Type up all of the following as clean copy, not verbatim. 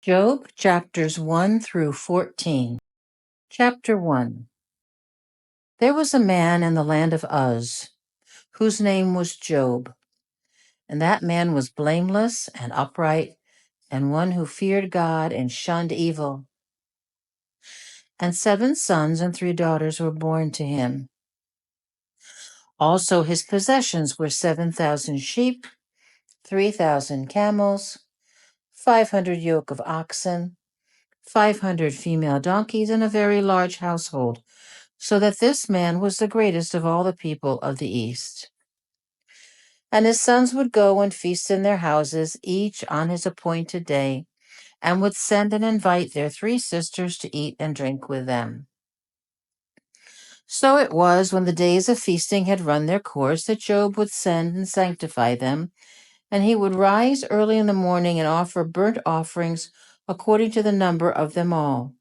Job chapters 1 through 14. Chapter 1. There was a man in the land of Uz, whose name was Job, and that man was blameless and upright, and one who feared God and shunned evil. And 7 sons and 3 daughters were born to him. Also his possessions were 7,000 sheep, 3,000 camels, 500 yoke of oxen, 500 female donkeys, and a very large household, so that this man was the greatest of all the people of the East. And his sons would go and feast in their houses, each on his appointed day, and would send and invite their 3 sisters to eat and drink with them. So it was, when the days of feasting had run their course, that Job would send and sanctify them, and he would rise early in the morning and offer burnt offerings according to the number of them all.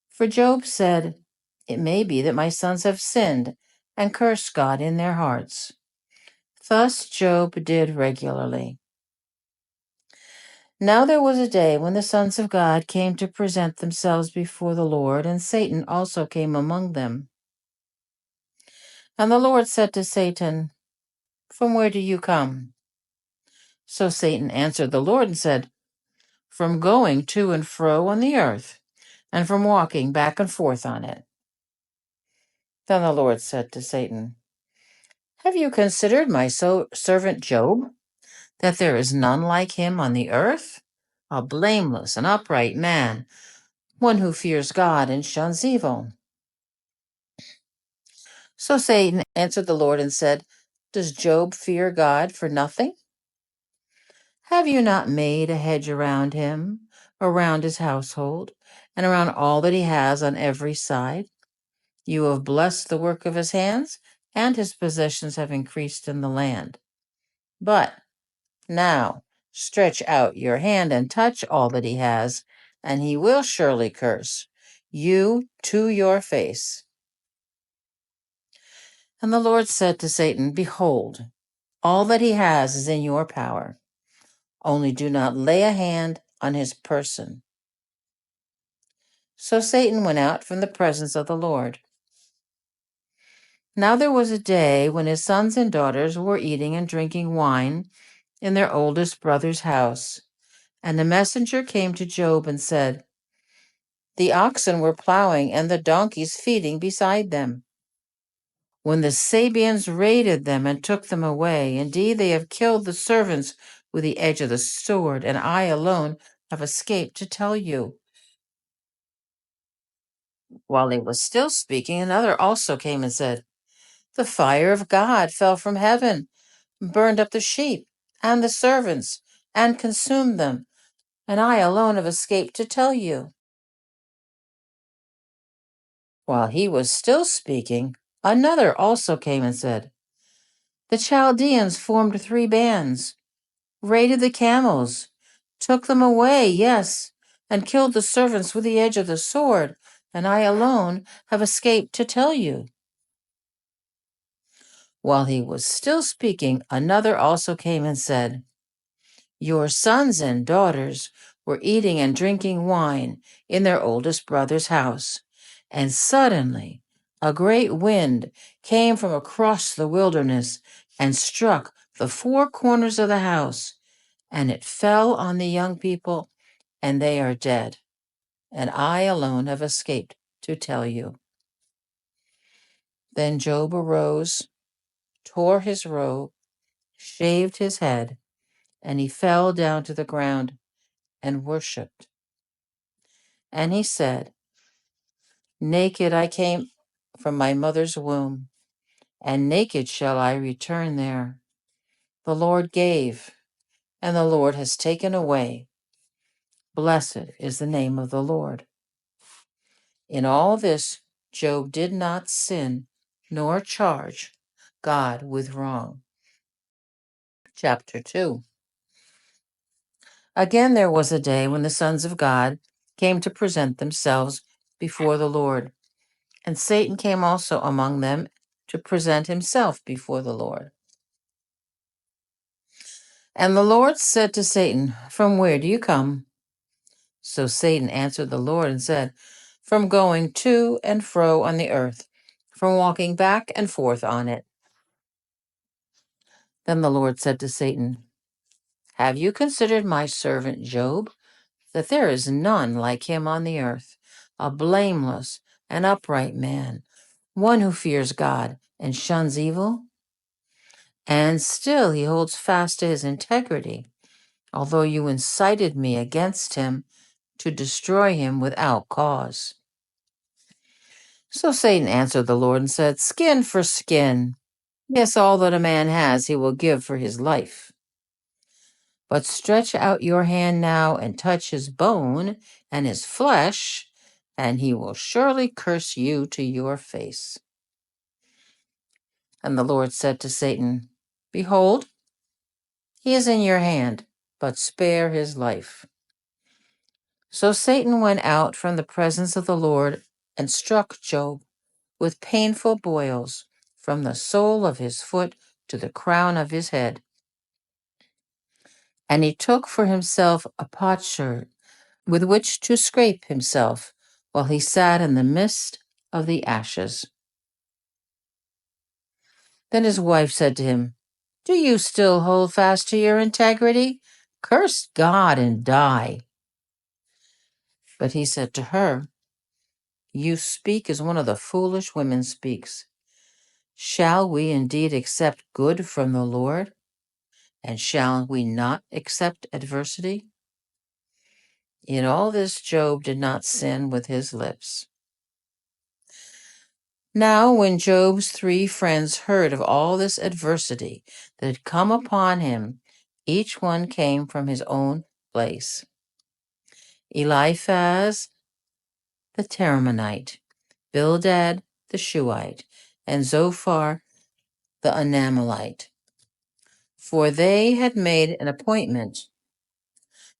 For Job said, "It may be that my sons have sinned and cursed God in their hearts." Thus Job did regularly. Now there was a day when the sons of God came to present themselves before the Lord, and Satan also came among them. And the Lord said to Satan, "From where do you come?" So Satan answered the Lord and said, "From going to and fro on the earth, and from walking back and forth on it." Then the Lord said to Satan, "Have you considered my servant Job, that there is none like him on the earth, a blameless and upright man, one who fears God and shuns evil?" So Satan answered the Lord and said, "Does Job fear God for nothing? Have you not made a hedge around him, around his household, and around all that he has on every side? You have blessed the work of his hands, and his possessions have increased in the land. But now stretch out your hand and touch all that he has, and he will surely curse you to your face." And the Lord said to Satan, "Behold, all that he has is in your power. Only do not lay a hand on his person." So Satan went out from the presence of the Lord. Now there was a day when his sons and daughters were eating and drinking wine in their oldest brother's house. And a messenger came to Job and said, "The oxen were plowing and the donkeys feeding beside them, when the Sabeans raided them and took them away. Indeed, they have killed the servants with the edge of the sword, and I alone have escaped to tell you." While he was still speaking, another also came and said, "The fire of God fell from heaven, burned up the sheep and the servants, and consumed them, and I alone have escaped to tell you." While he was still speaking, another also came and said, "The Chaldeans formed 3 bands, raided the camels, took them away, yes, and killed the servants with the edge of the sword, and I alone have escaped to tell you." While he was still speaking, another also came and said, "Your sons and daughters were eating and drinking wine in their oldest brother's house, and suddenly a great wind came from across the wilderness and struck the 4 corners of the house, and it fell on the young people, and they are dead, and I alone have escaped to tell you." Then Job arose, tore his robe, shaved his head, and he fell down to the ground and worshipped. And he said, "Naked I came from my mother's womb, and naked shall I return there. The Lord gave, and the Lord has taken away. Blessed is the name of the Lord." In all this, Job did not sin, nor charge God with wrong. Chapter 2. Again there was a day when the sons of God came to present themselves before the Lord, and Satan came also among them to present himself before the Lord. And the Lord said to Satan, "From where do you come?" So Satan answered the Lord and said, "From going to and fro on the earth, from walking back and forth on it." Then the Lord said to Satan, "Have you considered my servant Job, that there is none like him on the earth, a blameless and upright man, one who fears God and shuns evil? And still he holds fast to his integrity, although you incited me against him to destroy him without cause." So Satan answered the Lord and said, "Skin for skin. Yes, all that a man has he will give for his life. But stretch out your hand now and touch his bone and his flesh, and he will surely curse you to your face." And the Lord said to Satan, "Behold, he is in your hand, but spare his life." So Satan went out from the presence of the Lord and struck Job with painful boils from the sole of his foot to the crown of his head. And he took for himself a potsherd with which to scrape himself while he sat in the midst of the ashes. Then his wife said to him, "Do you still hold fast to your integrity? Curse God and die." But he said to her, "You speak as one of the foolish women speaks. Shall we indeed accept good from the Lord? And shall we not accept adversity?" In all this, Job did not sin with his lips. Now, when Job's 3 friends heard of all this adversity that had come upon him, each one came from his own place. Eliphaz the Temanite, Bildad the Shuhite, and Zophar the Anamelite. For they had made an appointment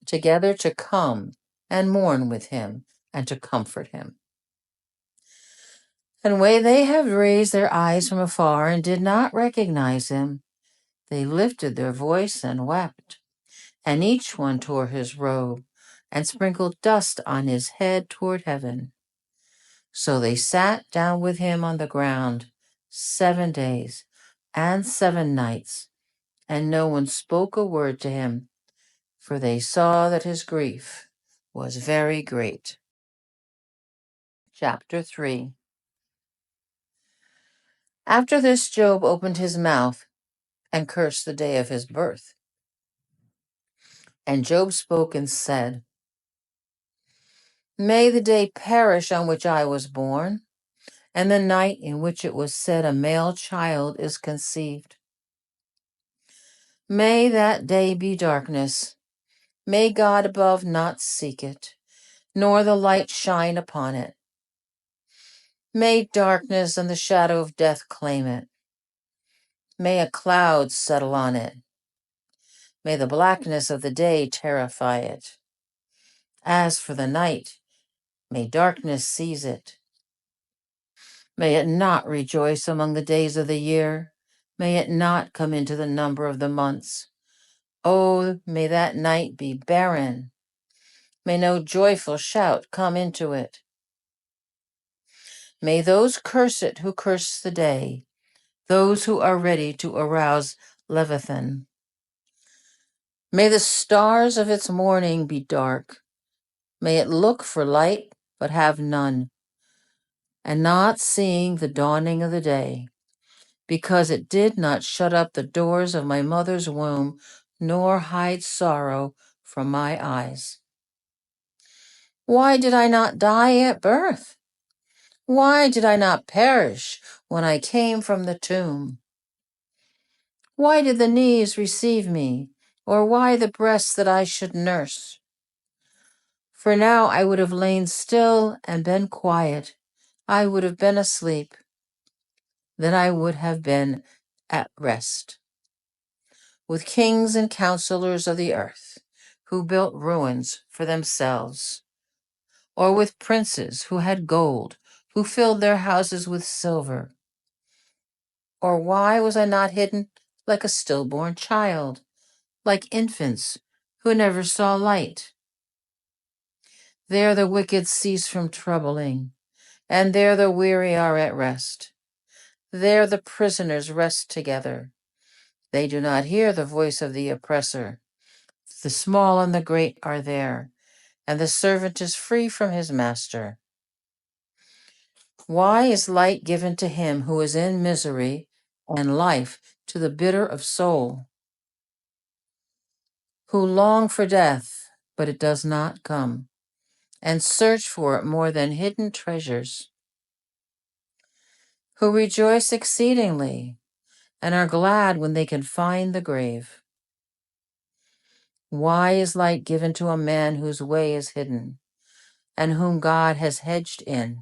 together to come and mourn with him and to comfort him. And when they had raised their eyes from afar and did not recognize him, they lifted their voice and wept, and each one tore his robe and sprinkled dust on his head toward heaven. So they sat down with him on the ground 7 days and 7 nights, and no one spoke a word to him, for they saw that his grief was very great. Chapter 3. After this, Job opened his mouth and cursed the day of his birth. And Job spoke and said, "May the day perish on which I was born, and the night in which it was said a male child is conceived. May that day be darkness. May God above not seek it, nor the light shine upon it. May darkness and the shadow of death claim it. May a cloud settle on it. May the blackness of the day terrify it. As for the night, may darkness seize it. May it not rejoice among the days of the year. May it not come into the number of the months. Oh, may that night be barren. May no joyful shout come into it. May those curse it who curse the day, those who are ready to arouse Leviathan. May the stars of its morning be dark. May it look for light, but have none, and not seeing the dawning of the day, because it did not shut up the doors of my mother's womb, nor hide sorrow from my eyes. Why did I not die at birth? Why did I not perish when I came from the tomb? Why did the knees receive me, or why the breasts that I should nurse? For now I would have lain still and been quiet. I would have been asleep. Then I would have been at rest with kings and counselors of the earth, who built ruins for themselves, or with princes who had gold, who filled their houses with silver. Or why was I not hidden like a stillborn child, like infants who never saw light? There the wicked cease from troubling, and there the weary are at rest. There the prisoners rest together. They do not hear the voice of the oppressor. The small and the great are there, and the servant is free from his master. Why is light given to him who is in misery, and life to the bitter of soul, who long for death, but it does not come, and search for it more than hidden treasures, who rejoice exceedingly, and are glad when they can find the grave? Why is light given to a man whose way is hidden, and whom God has hedged in?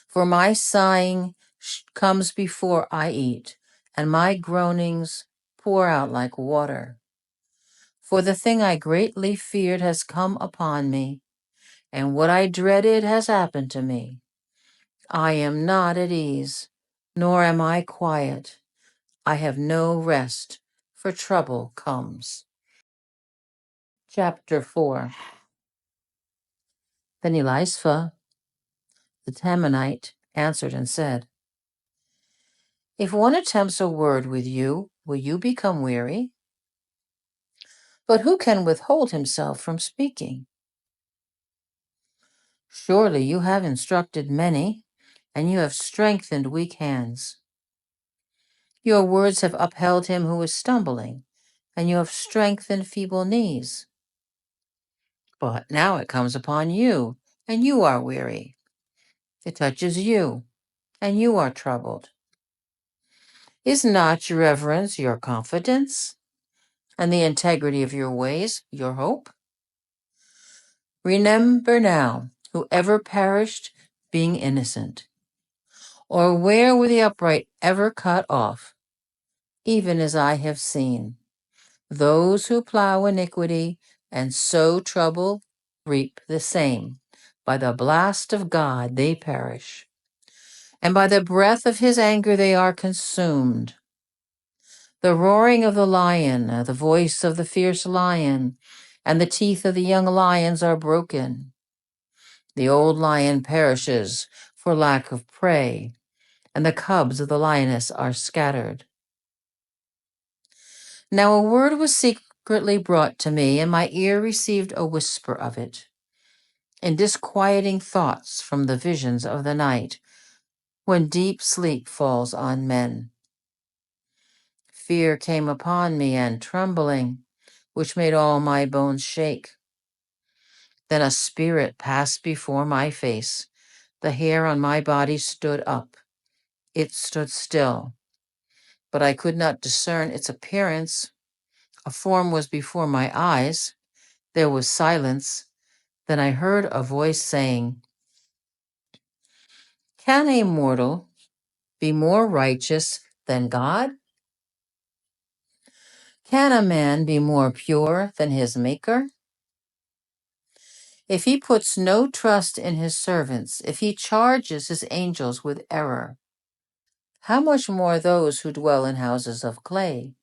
For my sighing comes before I eat, and my groanings pour out like water. For the thing I greatly feared has come upon me, and what I dreaded has happened to me. I am not at ease, nor am I quiet. I have no rest, for trouble comes. Chapter 4. Then Elisha, the Temanite, answered and said, If one attempts a word with you, will you become weary? But who can withhold himself from speaking? Surely you have instructed many, and you have strengthened weak hands. Your words have upheld him who is stumbling, and you have strengthened feeble knees. But now it comes upon you, and you are weary. It touches you, and you are troubled. Is not your reverence your confidence, and the integrity of your ways your hope? Remember now, whoever perished being innocent, or where were the upright ever cut off, even as I have seen. Those who plow iniquity and sow trouble reap the same. By the blast of God they perish, and by the breath of his anger they are consumed. The roaring of the lion, the voice of the fierce lion, and the teeth of the young lions are broken. The old lion perishes for lack of prey, and the cubs of the lioness are scattered. Now a word was secretly brought to me, and my ear received a whisper of it, in disquieting thoughts from the visions of the night, when deep sleep falls on men. Fear came upon me, and trembling, which made all my bones shake. Then a spirit passed before my face. The hair on my body stood up. It stood still, but I could not discern its appearance. A form was before my eyes. There was silence. Then I heard a voice saying, Can a mortal be more righteous than God? Can a man be more pure than his Maker? If he puts no trust in his servants, if he charges his angels with error, how much more those who dwell in houses of clay,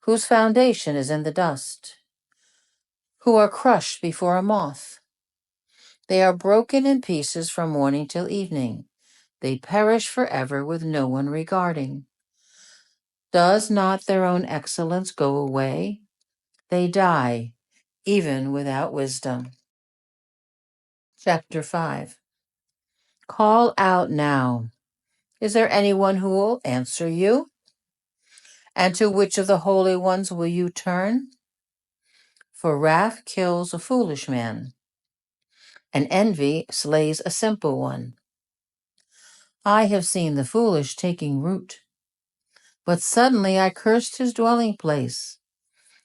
whose foundation is in the dust, who are crushed before a moth? They are broken in pieces from morning till evening. They perish forever with no one regarding. Does not their own excellence go away? They die, even without wisdom. Chapter 5. Call out now. Is there anyone who will answer you? And to which of the holy ones will you turn? For wrath kills a foolish man, and envy slays a simple one. I have seen the foolish taking root, but suddenly I cursed his dwelling place.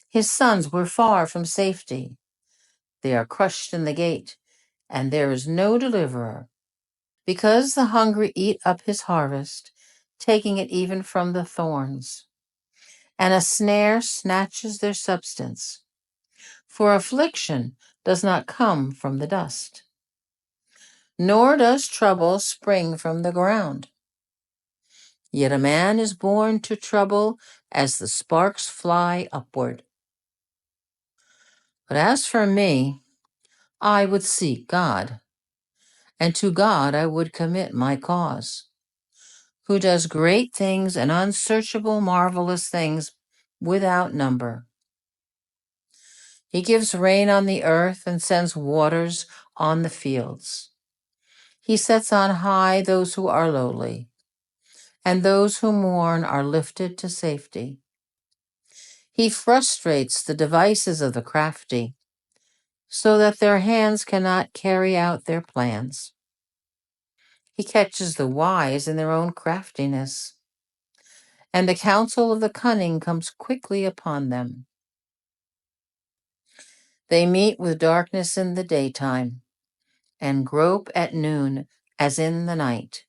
His sons were far from safety. They are crushed in the gate, and there is no deliverer. Because the hungry eat up his harvest, taking it even from the thorns, and a snare snatches their substance. For affliction does not come from the dust, nor does trouble spring from the ground. Yet a man is born to trouble as the sparks fly upward. But as for me, I would seek God, and to God I would commit my cause, who does great things and unsearchable, marvelous things without number. He gives rain on the earth and sends waters on the fields. He sets on high those who are lowly, and those who mourn are lifted to safety. He frustrates the devices of the crafty, so that their hands cannot carry out their plans. He catches the wise in their own craftiness, and the counsel of the cunning comes quickly upon them. They meet with darkness in the daytime, and grope at noon as in the night.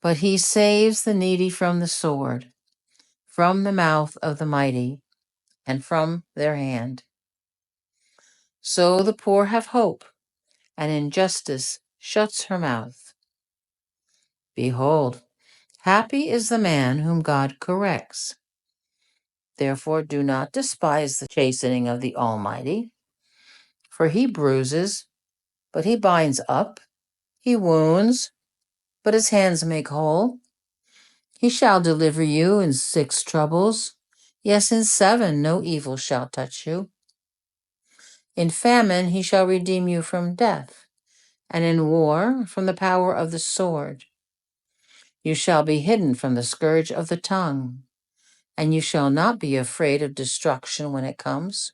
But he saves the needy from the sword, from the mouth of the mighty, and from their hand. So the poor have hope, and injustice shuts her mouth. Behold, happy is the man whom God corrects. Therefore do not despise the chastening of the Almighty, for he bruises, but he binds up, he wounds, but his hands make whole. He shall deliver you in 6 troubles. Yes, in 7 no evil shall touch you. In famine he shall redeem you from death, and in war from the power of the sword. You shall be hidden from the scourge of the tongue, and you shall not be afraid of destruction when it comes.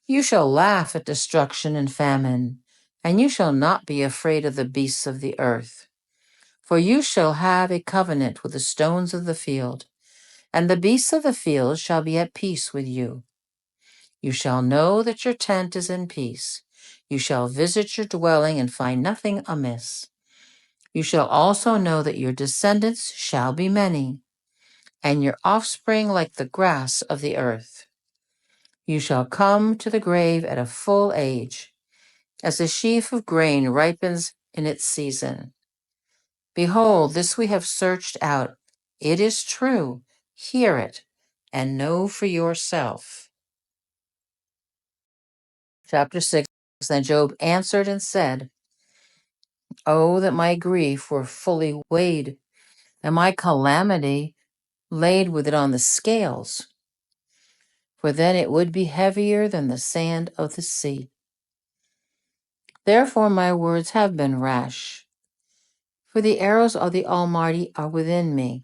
You shall laugh at destruction and famine, and you shall not be afraid of the beasts of the earth. For you shall have a covenant with the stones of the field, and the beasts of the field shall be at peace with you. You shall know that your tent is in peace. You shall visit your dwelling and find nothing amiss. You shall also know that your descendants shall be many, and your offspring like the grass of the earth. You shall come to the grave at a full age, as a sheaf of grain ripens in its season. Behold, this we have searched out. It is true. Hear it, and know for yourself. Chapter 6. Then Job answered and said, Oh, that my grief were fully weighed, and my calamity laid with it on the scales, for then it would be heavier than the sand of the sea. Therefore my words have been rash, for the arrows of the Almighty are within me.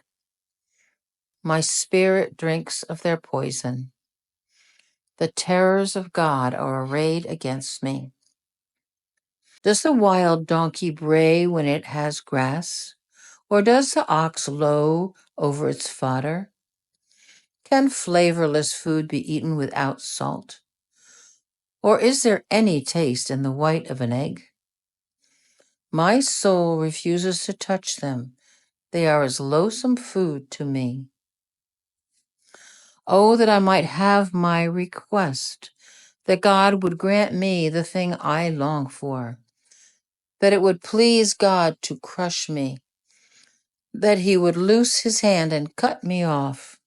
My spirit drinks of their poison. The terrors of God are arrayed against me. Does the wild donkey bray when it has grass? Or does the ox low over its fodder? Can flavorless food be eaten without salt? Or is there any taste in the white of an egg? My soul refuses to touch them. They are as loathsome food to me. Oh, that I might have my request, that God would grant me the thing I long for, that it would please God to crush me, that he would loose his hand and cut me off.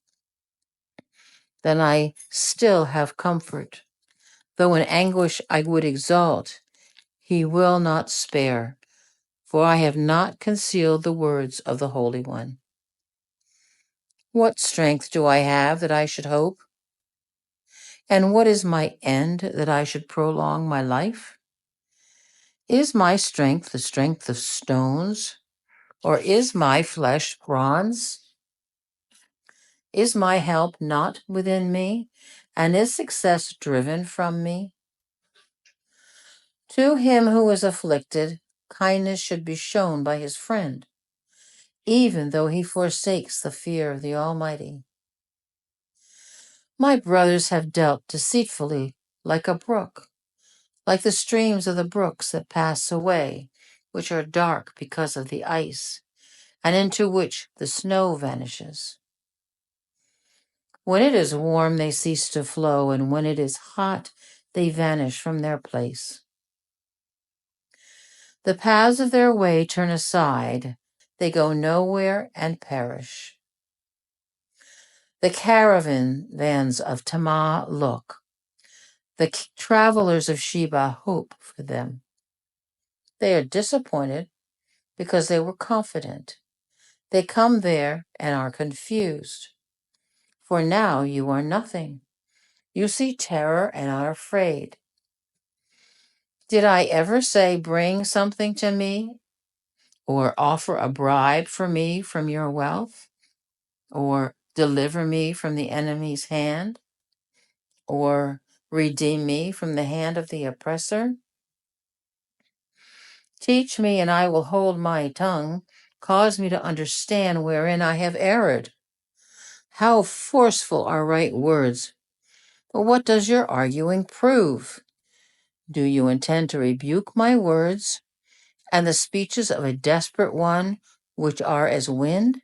Then I still have comfort. Though in anguish I would exalt, he will not spare, for I have not concealed the words of the Holy One. What strength do I have that I should hope? And what is my end that I should prolong my life? Is my strength the strength of stones, or is my flesh bronze? Is my help not within me, and is success driven from me? To him who is afflicted, kindness should be shown by his friend, even though he forsakes the fear of the Almighty. My brothers have dealt deceitfully like a brook, like the streams of the brooks that pass away, which are dark because of the ice, and into which the snow vanishes. When it is warm, they cease to flow, and when it is hot, they vanish from their place. The paths of their way turn aside, they go nowhere and perish. The caravans of Tamar look, The travelers of Sheba hope for them. They are disappointed because they were confident. They come there and are confused. For now you are nothing. You see terror and are afraid. Did I ever say, bring something to me, or offer a bribe for me from your wealth, or deliver me from the enemy's hand, or redeem me from the hand of the oppressor? Teach me, and I will hold my tongue. Cause me to understand wherein I have erred. How forceful are right words! But what does your arguing prove? Do you intend to rebuke my words and the speeches of a desperate one, which are as wind?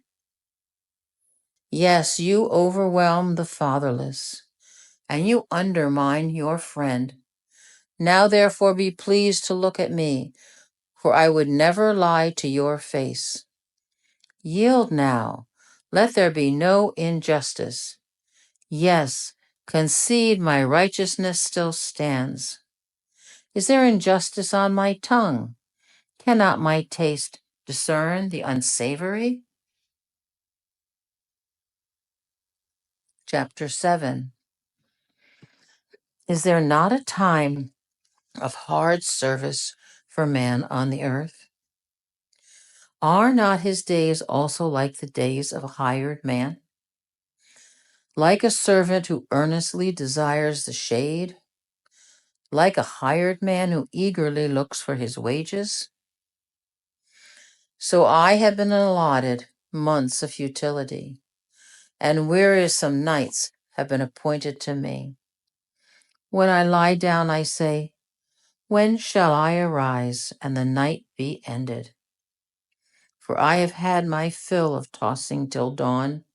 Yes, you overwhelm the fatherless, and you undermine your friend. Now therefore be pleased to look at me, for I would never lie to your face. Yield now, let there be no injustice. Yes, concede my righteousness still stands. Is there injustice on my tongue? Cannot my taste discern the unsavory? Chapter 7. Is there not a time of hard service for man on the earth? Are not his days also like the days of a hired man? Like a servant who earnestly desires the shade? Like a hired man who eagerly looks for his wages? So I have been allotted months of futility, and wearisome nights have been appointed to me. When I lie down, I say, when shall I arise and the night be ended? For I have had my fill of tossing till dawn.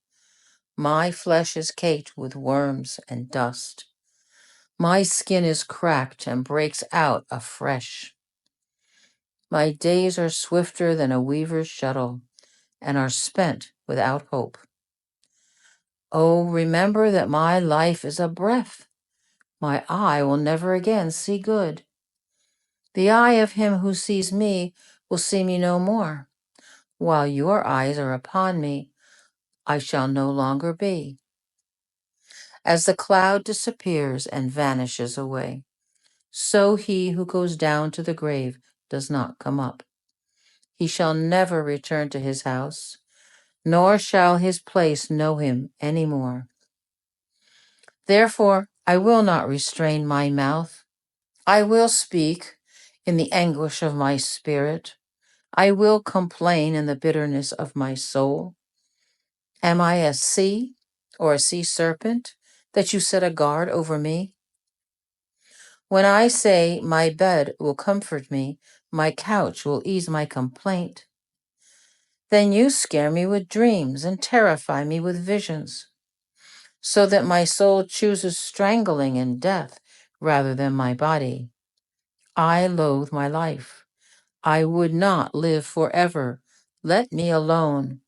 My flesh is caked with worms and dust. My skin is cracked and breaks out afresh. My days are swifter than a weaver's shuttle and are spent without hope. Oh, remember that my life is a breath. My eye will never again see good. The eye of him who sees me will see me no more. While your eyes are upon me, I shall no longer be. As the cloud disappears and vanishes away, so he who goes down to the grave does not come up. He shall never return to his house, nor shall his place know him any more. Therefore, I will not restrain my mouth. I will speak in the anguish of my spirit. I will complain in the bitterness of my soul. Am I a sea or a sea serpent that you set a guard over me? When I say, my bed will comfort me, my couch will ease my complaint, then you scare me with dreams and terrify me with visions, so that my soul chooses strangling and death rather than my body. I loathe my life. I would not live forever. Let me alone,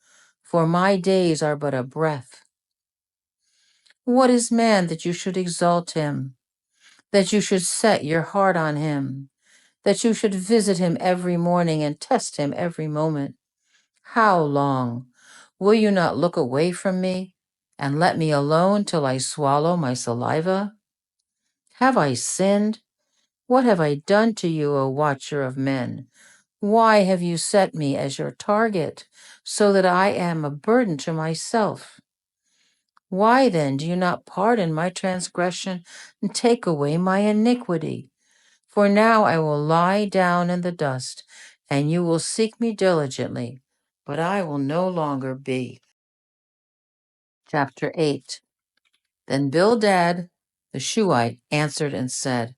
for my days are but a breath. What is man that you should exalt him, that you should set your heart on him, that you should visit him every morning and test him every moment? How long? Will you not look away from me and let me alone till I swallow my saliva? Have I sinned? What have I done to you, O watcher of men? Why have you set me as your target, so that I am a burden to myself? Why then do you not pardon my transgression and take away my iniquity? For now I will lie down in the dust, and you will seek me diligently, but I will no longer be. Chapter 8. Then Bildad the Shuhite answered and said,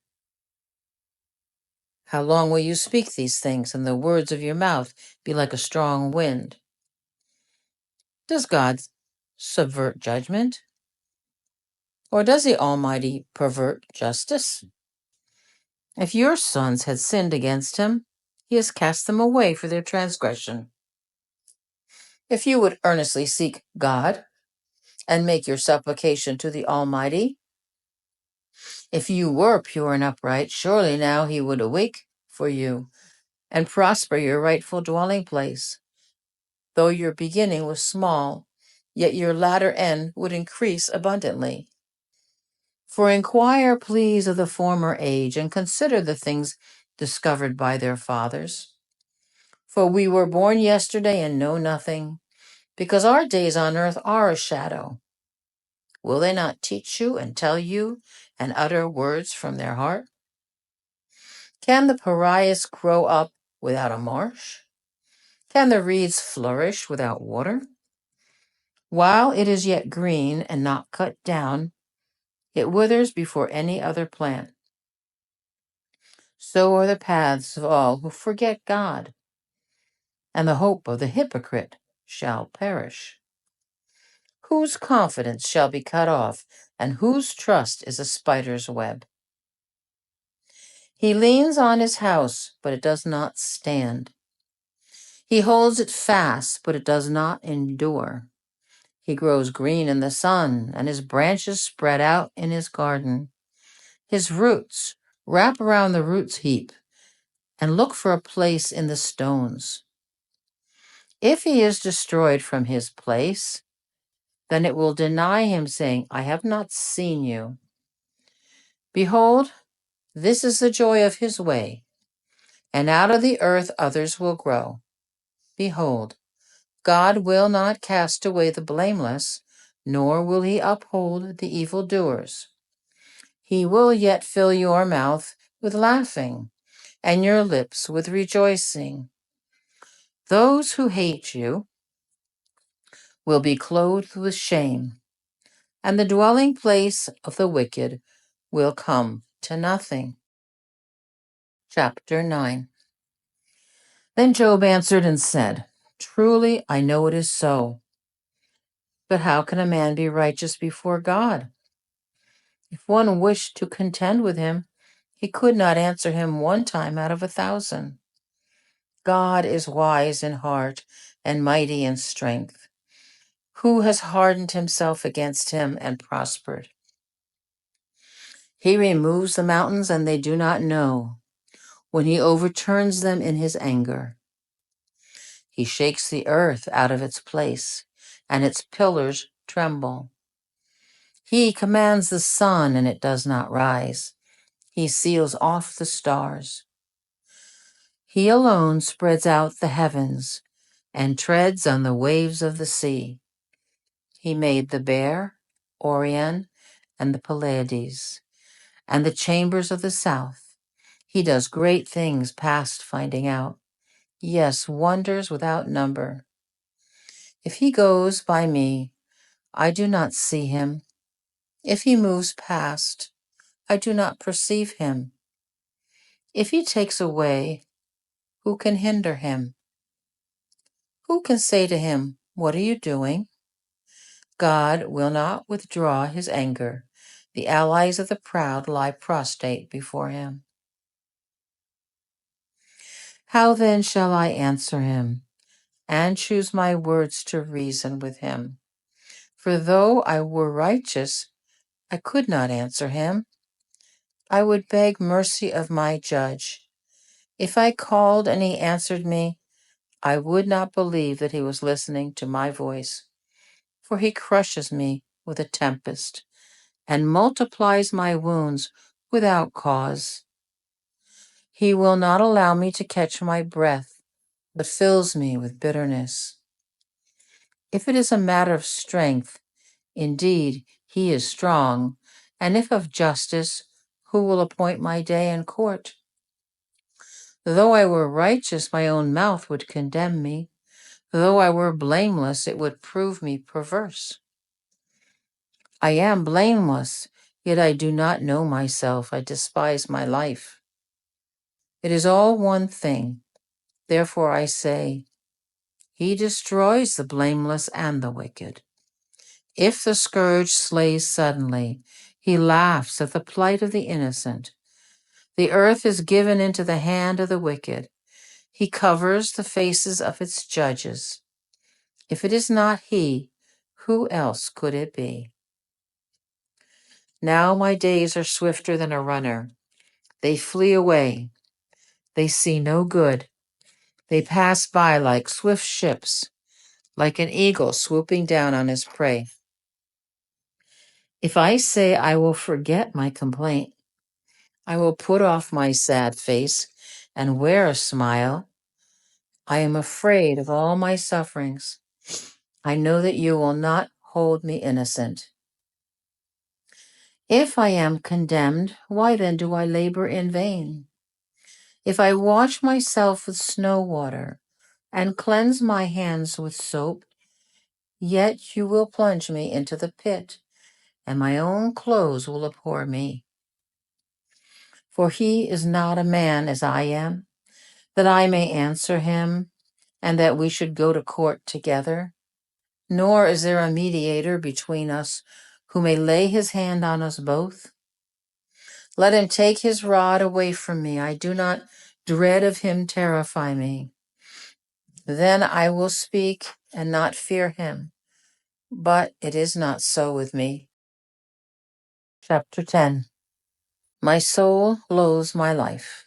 how long will you speak these things, and the words of your mouth be like a strong wind? Does God subvert judgment? Or does the Almighty pervert justice? If your sons had sinned against him, he has cast them away for their transgression. If you would earnestly seek God and make your supplication to the Almighty, If you were pure and upright, surely now he would awake for you and prosper your rightful dwelling place. Though your beginning was small, yet your latter end would increase abundantly. For inquire, please, of the former age, and consider the things discovered by their fathers. For we were born yesterday and know nothing, because our days on earth are a shadow. Will they not teach you and tell you and utter words from their heart? Can the parias grow up without a marsh? Can the reeds flourish without water? While it is yet green and not cut down, it withers before any other plant. So are the paths of all who forget God, and the hope of the hypocrite shall perish. Whose confidence shall be cut off, and whose trust is a spider's web? He leans on his house, but it does not stand. He holds it fast, but it does not endure. He grows green in the sun, and his branches spread out in his garden. His roots wrap around the roots heap and look for a place in the stones. If he is destroyed from his place, then it will deny him, saying, I have not seen you. Behold, this is the joy of his way, and out of the earth others will grow. Behold, God will not cast away the blameless, nor will he uphold the evildoers. He will yet fill your mouth with laughing, and your lips with rejoicing. Those who hate you will be clothed with shame, and the dwelling place of the wicked will come to nothing. Chapter 9. Then Job answered and said, Truly I know it is so. But how can a man be righteous before God? If one wished to contend with him, he could not answer him 1 time out of 1,000. God is wise in heart and mighty in strength. Who has hardened himself against him and prospered? He removes the mountains and they do not know, when he overturns them in his anger. He shakes the earth out of its place, and its pillars tremble. He commands the sun, and it does not rise. He seals off the stars. He alone spreads out the heavens and treads on the waves of the sea. He made the Bear, Orion, and the Pleiades, and the chambers of the south. He does great things past finding out. Yes, wonders without number. If he goes by me, I do not see him. If he moves past, I do not perceive him. If he takes away, who can hinder him? Who can say to him, What are you doing? God will not withdraw his anger. The allies of the proud lie prostrate before him. How then shall I answer him, and choose my words to reason with him? For though I were righteous, I could not answer him. I would beg mercy of my judge. If I called and he answered me, I would not believe that he was listening to my voice. For he crushes me with a tempest and multiplies my wounds without cause. He will not allow me to catch my breath, but fills me with bitterness. If it is a matter of strength, indeed he is strong, and if of justice, who will appoint my day in court? Though I were righteous, my own mouth would condemn me. Though I were blameless, it would prove me perverse. I am blameless, yet I do not know myself. I despise my life. It is all one thing. Therefore I say, He destroys the blameless and the wicked. If the scourge slays suddenly, He laughs at the plight of the innocent. The earth is given into the hand of the wicked. He covers the faces of its judges. If it is not He, who else could it be? Now my days are swifter than a runner. They flee away. They see no good. They pass by like swift ships, like an eagle swooping down on his prey. If I say I will forget my complaint, I will put off my sad face and wear a smile, I am afraid of all my sufferings. I know that you will not hold me innocent. If I am condemned, why then do I labor in vain? If I wash myself with snow water and cleanse my hands with soap, yet you will plunge me into the pit, and my own clothes will abhor me. For he is not a man as I am, that I may answer him, and that we should go to court together. Nor is there a mediator between us who may lay his hand on us both. Let him take his rod away from me. I do not dread of him terrify me. Then I will speak and not fear him. But it is not so with me. Chapter 10. My soul loathes my life.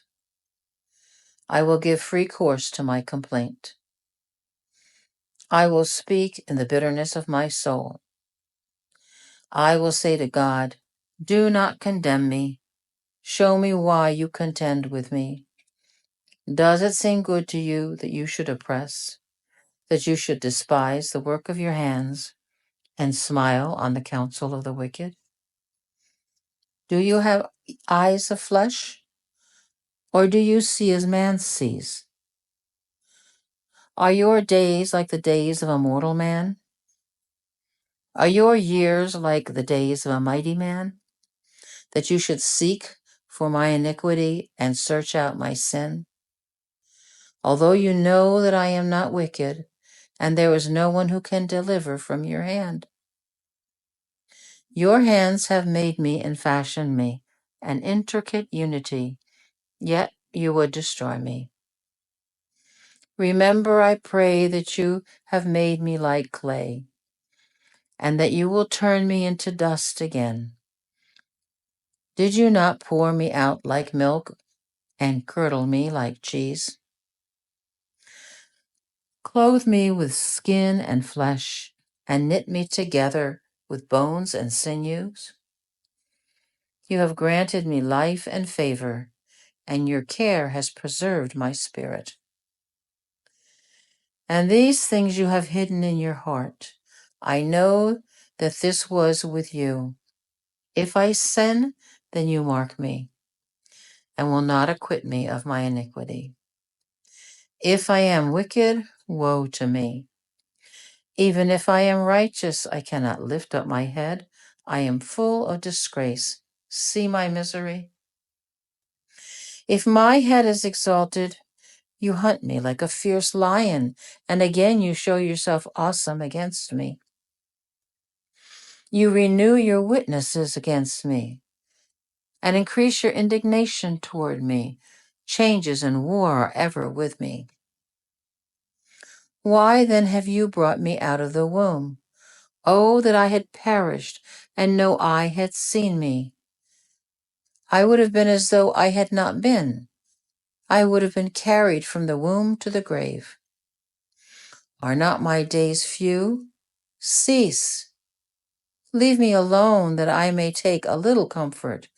I will give free course to my complaint. I will speak in the bitterness of my soul. I will say to God, do not condemn me. Show me why you contend with me. Does it seem good to you that you should oppress, that you should despise the work of your hands, and smile on the counsel of the wicked? Do you have eyes of flesh, or do you see as man sees? Are your days like the days of a mortal man? Are your years like the days of a mighty man, that you should seek for my iniquity and search out my sin? Although you know that I am not wicked, and there is no one who can deliver from your hand. Your hands have made me and fashioned me, an intricate unity, yet you would destroy me. Remember, I pray, that you have made me like clay, and that you will turn me into dust again. Did you not pour me out like milk and curdle me like cheese? Clothe me with skin and flesh, and knit me together with bones and sinews? You have granted me life and favor, and your care has preserved my spirit. And these things you have hidden in your heart. I know that this was with you. If I sin, then you mark me, and will not acquit me of my iniquity. If I am wicked, woe to me. Even if I am righteous, I cannot lift up my head. I am full of disgrace. See my misery. If my head is exalted, you hunt me like a fierce lion, and again you show yourself awesome against me. You renew your witnesses against me, and increase your indignation toward me. Changes and war are ever with me. Why then have you brought me out of the womb? Oh, that I had perished, and no eye had seen me. I would have been as though I had not been. I would have been carried from the womb to the grave. Are not my days few? Cease. Leave me alone, that I may take a little comfort,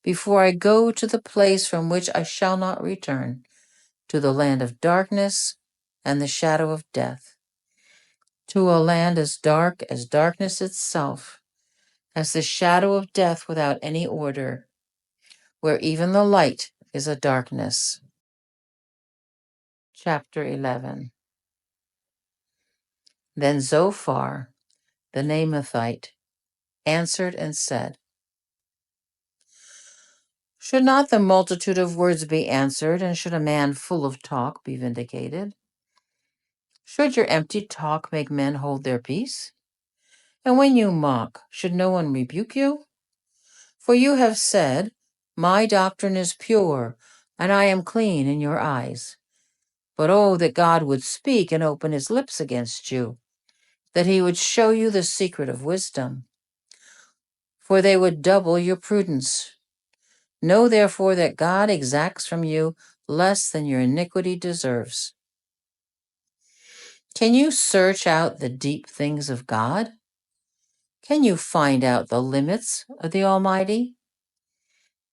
before I go to the place from which I shall not return, to the land of darkness and the shadow of death, to a land as dark as darkness itself, as the shadow of death without any order, where even the light is a darkness. Chapter 11. Then Zophar, the Naamathite, answered and said, should not the multitude of words be answered, and should a man full of talk be vindicated? Should your empty talk make men hold their peace? And when you mock, should no one rebuke you? For you have said, my doctrine is pure, and I am clean in your eyes. But oh, that God would speak and open his lips against you, that he would show you the secret of wisdom. for they would double your prudence. Know therefore that God exacts from you less than your iniquity deserves. Can you search out the deep things of God? Can you find out the limits of the Almighty?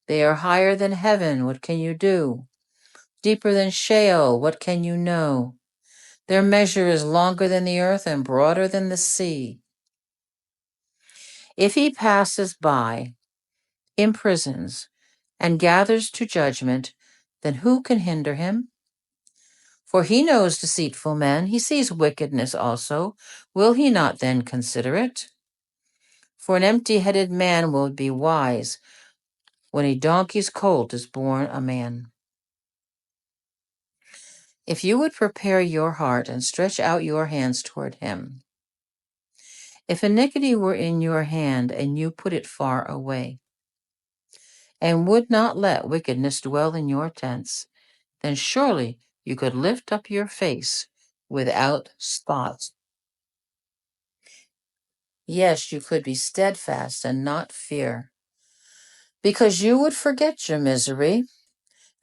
They are higher than heaven, what can you do? Deeper than Sheol, what can you know? Their measure is longer than the earth and broader than the sea. If he passes by, imprisons, and gathers to judgment, then who can hinder him? For he knows deceitful men, he sees wickedness also. Will he not then consider it? For an empty-headed man will be wise when a donkey's colt is born a man. If you would prepare your heart and stretch out your hands toward him, if iniquity were in your hand and you put it far away, and would not let wickedness dwell in your tents, then surely you could lift up your face without spot. Yes, you could be steadfast and not fear, because you would forget your misery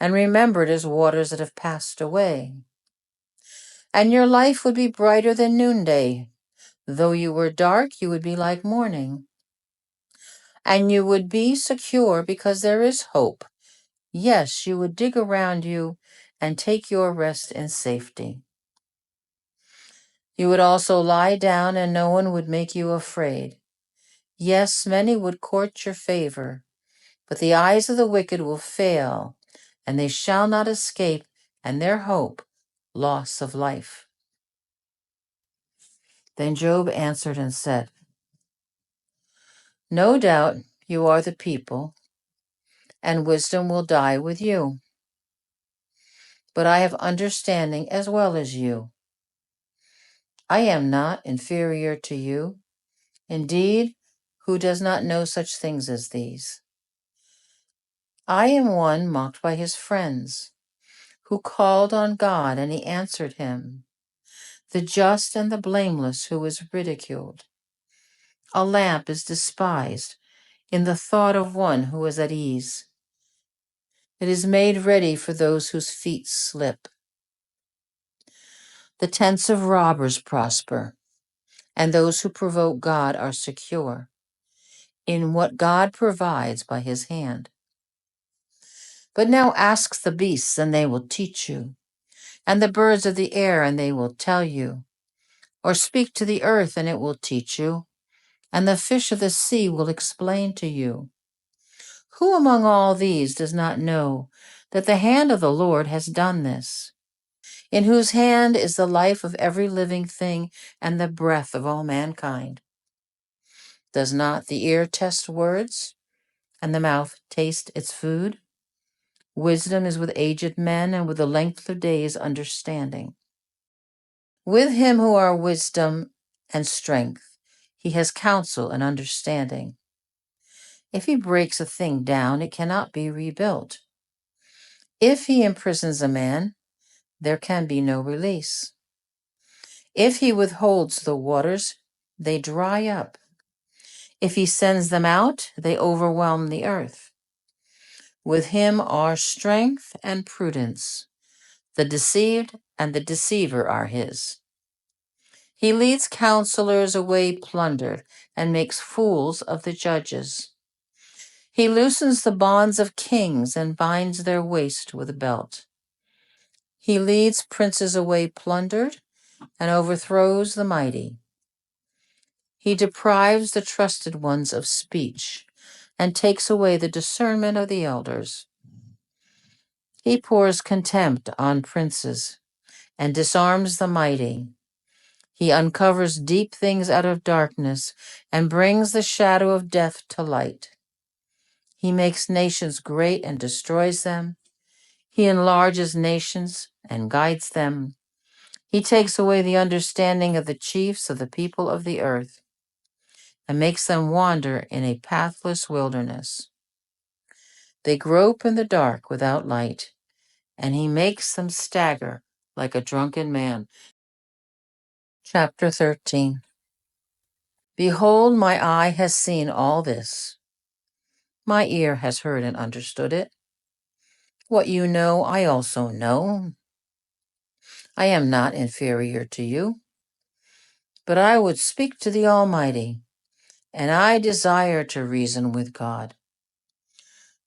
and remember it as waters that have passed away. And your life would be brighter than noonday. Though you were dark, you would be like morning. And you would be secure because there is hope. Yes, you would dig around you and take your rest in safety. You would also lie down and no one would make you afraid. Yes, many would court your favor, but the eyes of the wicked will fail, and they shall not escape, and their hope, loss of life. Then Job answered and said, No doubt you are the people, and wisdom will die with you. But I have understanding as well as you. I am not inferior to you. Indeed, who does not know such things as these? I am one mocked by his friends, who called on God, and he answered him, the just and the blameless who is ridiculed. A lamp is despised in the thought of one who is at ease. It is made ready for those whose feet slip. The tents of robbers prosper, and those who provoke God are secure in what God provides by his hand. But now ask the beasts, and they will teach you, and the birds of the air, and they will tell you. Or speak to the earth, and it will teach you, and the fish of the sea will explain to you. Who among all these does not know that the hand of the Lord has done this? In whose hand is the life of every living thing and the breath of all mankind? Does not the ear test words, and the mouth taste its food? Wisdom is with aged men, and with the length of days understanding. With him who are wisdom and strength, he has counsel and understanding. If he breaks a thing down, it cannot be rebuilt. If he imprisons a man, there can be no release. If he withholds the waters, they dry up. If he sends them out, they overwhelm the earth. With him are strength and prudence. The deceived and the deceiver are his. He leads counselors away plundered and makes fools of the judges. He loosens the bonds of kings and binds their waist with a belt. He leads princes away plundered and overthrows the mighty. He deprives the trusted ones of speech and takes away the discernment of the elders. He pours contempt on princes and disarms the mighty. He uncovers deep things out of darkness and brings the shadow of death to light. He makes nations great and destroys them. He enlarges nations and guides them. He takes away the understanding of the chiefs of the people of the earth and makes them wander in a pathless wilderness. They grope in the dark without light, and he makes them stagger like a drunken man. Chapter 13. Behold, my eye has seen all this, My ear has heard and understood it. What you know, I also know. I am not inferior to you, but I would speak to the Almighty, and I desire to reason with God.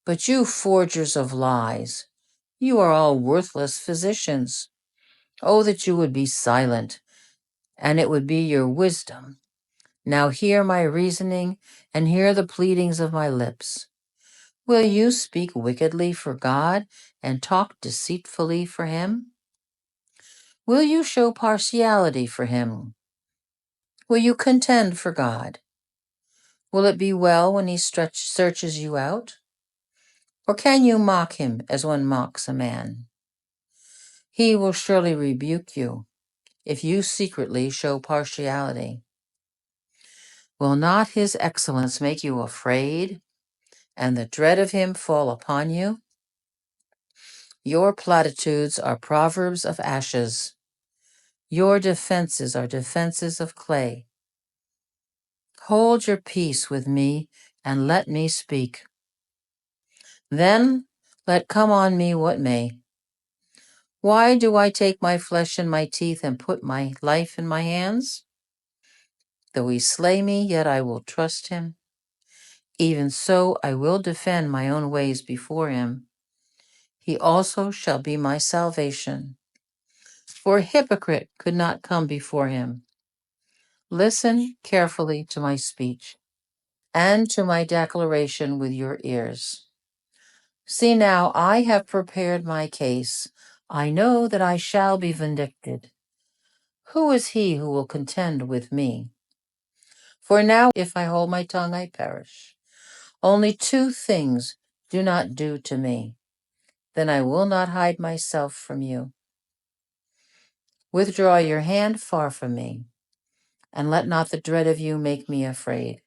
But you forgers of lies, you are all worthless physicians. Oh, that you would be silent, and it would be your wisdom. Now hear my reasoning, and hear the pleadings of my lips. Will you speak wickedly for God, and talk deceitfully for him? Will you show partiality for him? Will you contend for God? Will it be well when he searches you out? Or can you mock him as one mocks a man? He will surely rebuke you if you secretly show partiality. Will not his excellence make you afraid, and the dread of him fall upon you? Your platitudes are proverbs of ashes. Your defenses are defenses of clay. Hold your peace with me, and let me speak. Then let come on me what may. Why do I take my flesh in my teeth and put my life in my hands? Though he slay me, yet I will trust him. Even so I will defend my own ways before him. He also shall be my salvation. For a hypocrite could not come before him. Listen carefully to my speech, and to my declaration with your ears. See now, I have prepared my case. I know that I shall be vindicted. Who is he who will contend with me? For now, if I hold my tongue, I perish. Only two things do not do to me. Then I will not hide myself from you. Withdraw your hand far from me, and let not the dread of you make me afraid.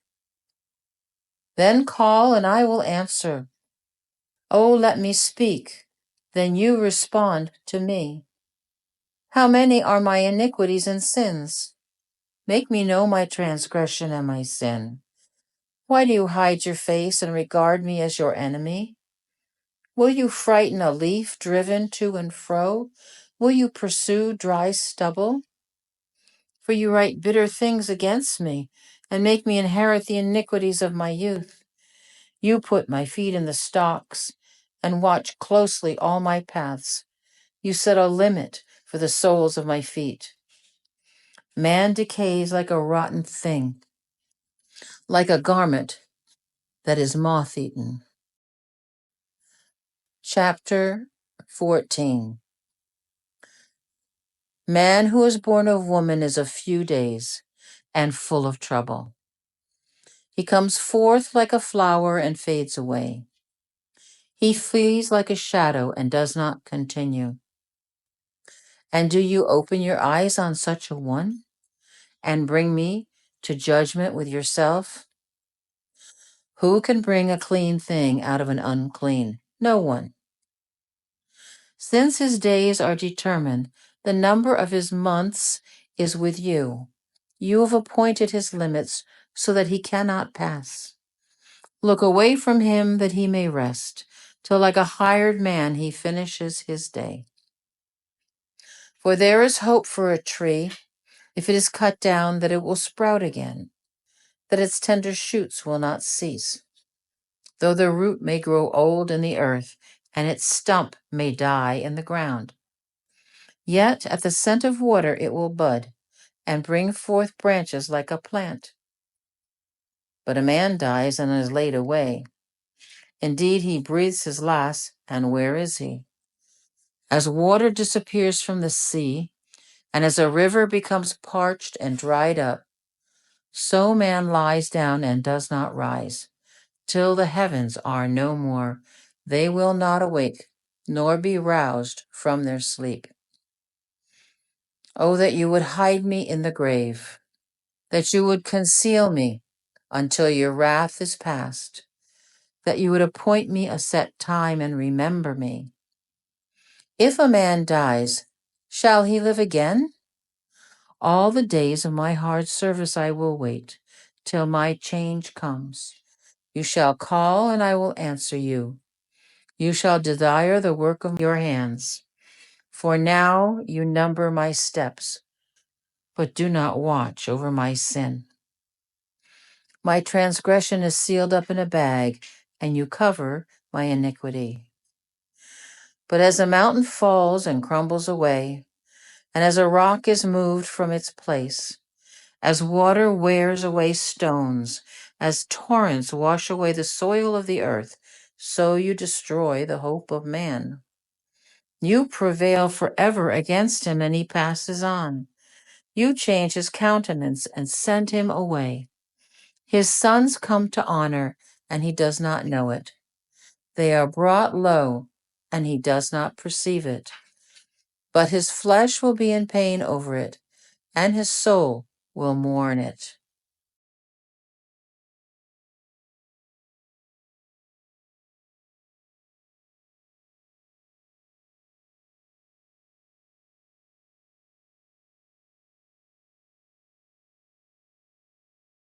Then call, and I will answer. Oh, let me speak. Then you respond to me. How many are my iniquities and sins? Make me know my transgression and my sin. Why do you hide your face and regard me as your enemy? Will you frighten a leaf driven to and fro? Will you pursue dry stubble? For you write bitter things against me, and make me inherit the iniquities of my youth. You put my feet in the stocks, and watch closely all my paths. You set a limit for the soles of my feet. Man decays like a rotten thing, like a garment that is moth-eaten. Chapter 14. Man who is born of woman is of few days and full of trouble. He comes forth like a flower and fades away. He flees like a shadow and does not continue. And do you open your eyes on such a one and bring me to judgment with yourself? Who can bring a clean thing out of an unclean? No one. Since his days are determined, the number of his months is with you. You have appointed his limits so that he cannot pass. Look away from him that he may rest, till like a hired man he finishes his day. For there is hope for a tree, if it is cut down, that it will sprout again, that its tender shoots will not cease. Though the root may grow old in the earth, and its stump may die in the ground, yet at the scent of water it will bud, and bring forth branches like a plant. But a man dies and is laid away. Indeed, he breathes his last, and where is he? As water disappears from the sea, and as a river becomes parched and dried up, so man lies down and does not rise, till the heavens are no more. They will not awake, nor be roused from their sleep. Oh, that you would hide me in the grave, that you would conceal me until your wrath is past, that you would appoint me a set time and remember me. If a man dies, shall he live again? All the days of my hard service I will wait, till my change comes. You shall call, and I will answer you. You shall desire the work of your hands. For now you number my steps, but do not watch over my sin. My transgression is sealed up in a bag, and you cover my iniquity. But as a mountain falls and crumbles away, and as a rock is moved from its place, as water wears away stones, as torrents wash away the soil of the earth, so you destroy the hope of man. You prevail forever against him, and he passes on. You change his countenance and send him away. His sons come to honor, and he does not know it. They are brought low, and he does not perceive it. But his flesh will be in pain over it, and his soul will mourn it.